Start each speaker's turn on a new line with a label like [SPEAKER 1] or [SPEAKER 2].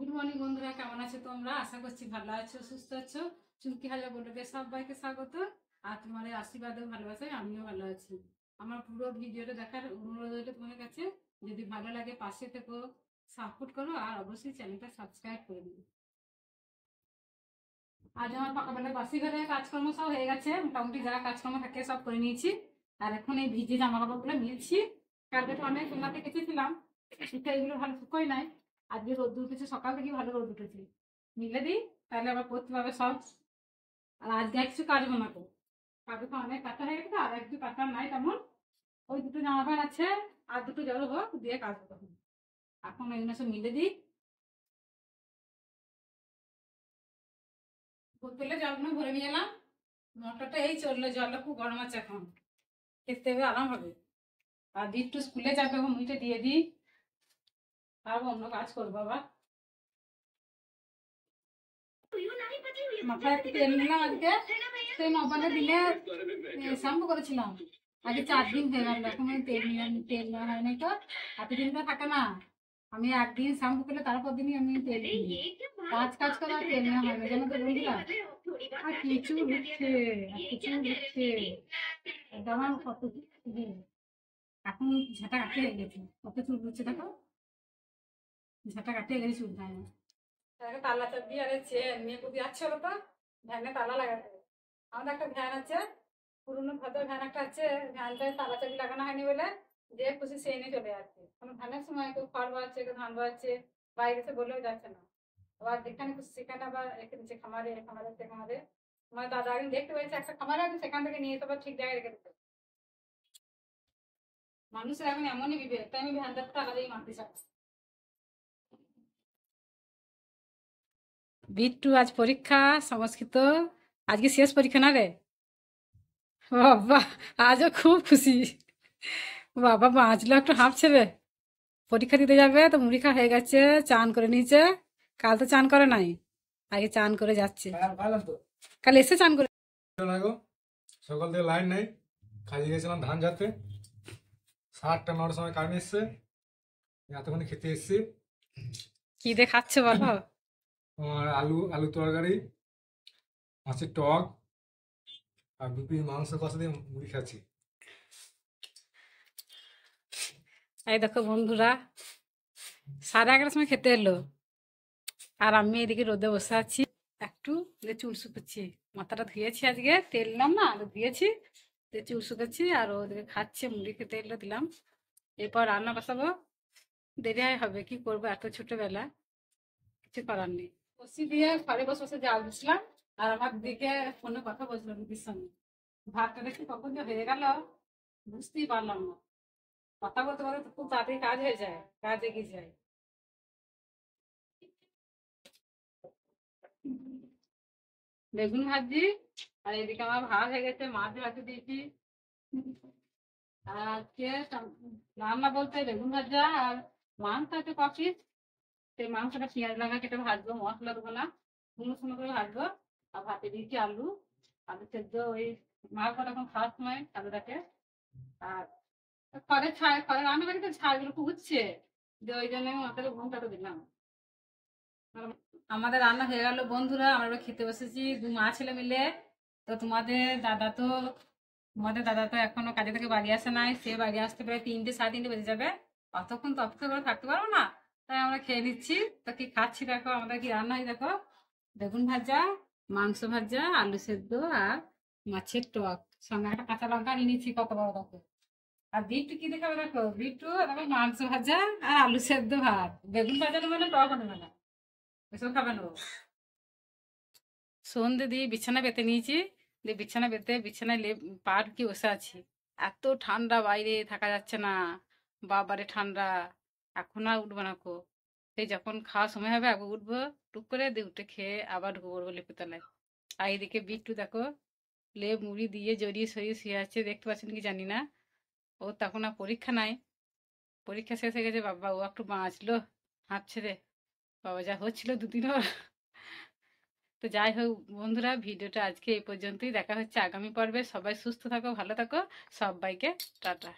[SPEAKER 1] Good morning বন্ধুরা, কেমন আছো তোমরা? আশা করছি ভালো আছো, সুস্থ আছো। চুমকি হাজার বলবে সবাইকে স্বাগত। আর তোমাদের আশীর্বাদও ভালোবাসায় আমিও ভালো আছি। আমার পুরো ভিডিওটা দেখার অনুরোধ রইল তোমাদের কাছে। যদি ভালো লাগে পাশে থেকো, সাপোর্ট করো, আর অবশ্যই চ্যানেলটা সাবস্ক্রাইব করে দিও। আজ আমার সকালবেলা বাসি ঘরে কাজকর্ম সব হয়ে গেছে, মোটামুটি যারা কাজকর্ম থাকে সব করে নিয়েছি। আর এখন এই ভিজে জামা কাপড়গুলো মিলছি। কালকে তো অনেক সোনাতে কেচেছিলাম, শীতে এগুলো ভালো শুকোয় নাই। আজকে রোদ উঠেছে, সকাল থেকে ভালো রোদ উঠেছে। মিলে দিই, তাহলে আবার করতে পারবে সব। আর আজকে কিছু কাটবো না তো, কাটবে তো অনেক কাটা হয়ে গেছে, আর একটু কাটার নাই তেমন। ওই দুটো জামা প্যান্ট আছে, আর দুটো জল হোক দিয়ে কাটবো তখন। এখন এগুলো সব মিলে দিই। বোতলে জলগুলো ভরে নিয়ে এলাম। মোটরটা এই চললো, জলটা খুব গরম আছে এখন, খেতে হবে আরাম হবে। আর একটু স্কুলে যাবে, মুইটা দিয়ে দিই, তারপর অন্য কাজ করবো আবার। মাথায় একটু তেল নিলাম আজকে, সেই নবানে দিলে শ্যাম্পু করেছিলাম। আগে 4 দিন হয়ে গেল, এখন তেল নিলাম, তেল নেওয়া হয় নাই তো। এতদিন তো থাকে না, আমি একদিন শ্যাম্পু করলে তারপর দিনই আমি তেল নিই। কাজ করে আর তেল নেওয়া হয় না, জানো তো বন্ধুরা। আর কিছু উঠছে, আর কিছু উঠছে, আমার কত এখন ঝাঁটা কাটতে হয়ে গেছে, কত চুল উঠছে দেখো, ঝাঁটা কাটতে গেছে চুল হয় না। তালা চাবি আর মেয়ে কুদি যাচ্ছে হলো তো ভ্যানে তালা লাগাতে হবে। আমাদের একটা ভ্যান আছে, পুরোনো ভদ্র ভ্যান একটা আছে, ভ্যানটায় তালা চাবি লাগানো হয়নি বলে যে খুশি সে এনে চলে যাচ্ছে। কারণ ভ্যানের সময় কেউ খড় বাচ্ছে, কেউ ধান বাচ্ছে, বাইরে এসে বলেও যাচ্ছে না। আবার যেখানে খুশি সেখানে আবার রেখে দিচ্ছে, খামারে খামারে খামারে। আমার দাদা একদিন দেখতে পেয়েছে একটা খামারে আছে, সেখান থেকে নিয়ে এসে আবার ঠিক জায়গায় রেখে দিচ্ছে। মানুষের এখন এমনই বিবেক, তাই আমি ভ্যানটার টাকা দিয়ে মারতে চাই। বিট্টু আজ পরীক্ষা সংস্কৃত, আজকে শেষ পরীক্ষা না রে বাবা, আজও খুব খুশি। বাবা বাঁচলো, একটু হাঁপছে রে। পরীক্ষা দিতে যাবে তো মুড়ি খাওয়া হয়ে গেছে, চান করে নিয়েছে। কাল তো চান করে নাই, আগে চান করে যাচ্ছে। কাল এসে চান করে।
[SPEAKER 2] সকাল থেকে লাইন নাই, কাজে গেছিলাম ধান যাতে, 7টা 9টার সময় কারেন্ট এসছে, এতক্ষণ খেতে এসছি।
[SPEAKER 1] কি দিয়ে খাচ্ছে বলো?
[SPEAKER 2] তোমার আলু আলু তরকারি, মাছের টক, আর 2 পিস মাংস কষা দিয়ে মুড়ি খাচ্ছি।
[SPEAKER 1] এই দেখো বন্ধুরা, 11:30 সময় খেতে এলো, আর আমি এদিকে রোদে বসে আছি। একটু চুল শুকাচ্ছি, মাথাটা ধুয়েছি, আজকে তেল নিলাম না, ধুয়েছি, চুল শুকাচ্ছি। আর ওদিকে খাচ্ছে, মুড়ি খেতে এলো, দিলাম। এরপর রান্না বসাবো, দেরি হবে, কি করবো, এত ছোটবেলা, কিছু করার নেই। বসি দিয়ে ঘরে বসে বসে জাল দিচ্ছিলাম, আর আমার দিকে ফোনে কথা বলছিলাম দিদির সঙ্গে। ভাতটা দেখি কখন যে হয়ে গেল বুঝতেই পারলাম না। কথা বলতে বলতে খুব তাড়াতাড়ি কাজ হয়ে যায়, কাজ এগিয়ে যায়। বেগুন ভাজি, আর এদিকে আমার ভাত হয়ে গেছে, মাছ ভাজি দিয়েছি। আর আজকে রান্না বলতে বেগুন ভাজা আর মাংস আছে কপিস, সেই মাংসটা পেঁয়াজ লাগা কেটে ভাজবো, মশলা দেবো না, শুকনো শুকনো করে ভাজবো। আর ভাতে দিয়েছি আলু, আলু সেদ্ধ, ওই মাংসটা এখন খাওয়ার সময় আলুটাকে। আর খড়ের ছাই, খড়ের রান্না বাড়িতে ছাইগুলো খুব উঠছে, যে ওই জন্য আমি মাথাটা ঘুমটাকে দিলাম। আমাদের রান্না হয়ে গেল বন্ধুরা, আমরা খেতে বসেছি 2 মা ছেলে মিলে। তো তোমাদের দাদা তো এখনো কাজে থেকে বাড়ি আসে নাই, সে বাড়ি আসতে প্রায় 3টে 3:30 বেজে যাবে। অতক্ষণ তো অপেক্ষা করে থাকতে পারবো না, তাই আমরা খেয়ে নিচ্ছি। তো কি খাচ্ছি দেখো, আমাদের কি রান্না হয় দেখো, বেগুন ভাজা, মাংস ভাজা, আলু সেদ্ধ, আর মাছের টক, সঙ্গে একটা কাঁচা লঙ্কা নিয়ে নিচ্ছি কত বড় দেখো। আর বিট্টু কি দেখাবে দেখো, বিট্টু দেখো মাংস ভাজা আর আলু সেদ্ধ ভাত, বেগুন ভাজা নেবে না, টক নেবে না, এসব খাবে না। সন্ধে দিয়ে বিছানা পেতে নিয়েছি, দিয়ে বিছানা পেতে বিছানায় পা ঢুকিয়ে বসে আছি। এত ঠান্ডা, বাইরে থাকা যাচ্ছে না, বাবারে ঠান্ডা। এখন আর উঠবো না কো, সেই যখন খাওয়ার সময় হবে একবার উঠবো, টুক করে দিয়ে উঠে খেয়ে আবার ঢুকবো বলবো লেপুতলায়। আর এদিকে বিট্টু দেখো মুড়ি দিয়ে জড়িয়ে সরিয়ে শুয়ে আছে, দেখতে পাচ্ছেন কি জানি না। ও তখন আর পরীক্ষা নাই, পরীক্ষা শেষ হয়ে গেছে, বাবা ও একটু বাঁচলো, হাঁপছে রে বাবা, যা হচ্ছিল দুদিন ওর। তো যাই হোক বন্ধুরা, ভিডিওটা আজকে এই পর্যন্তই, দেখা হচ্ছে আগামী পর্বে। সবাই সুস্থ থাকো, ভালো থাকো, সবাইকে টাটা।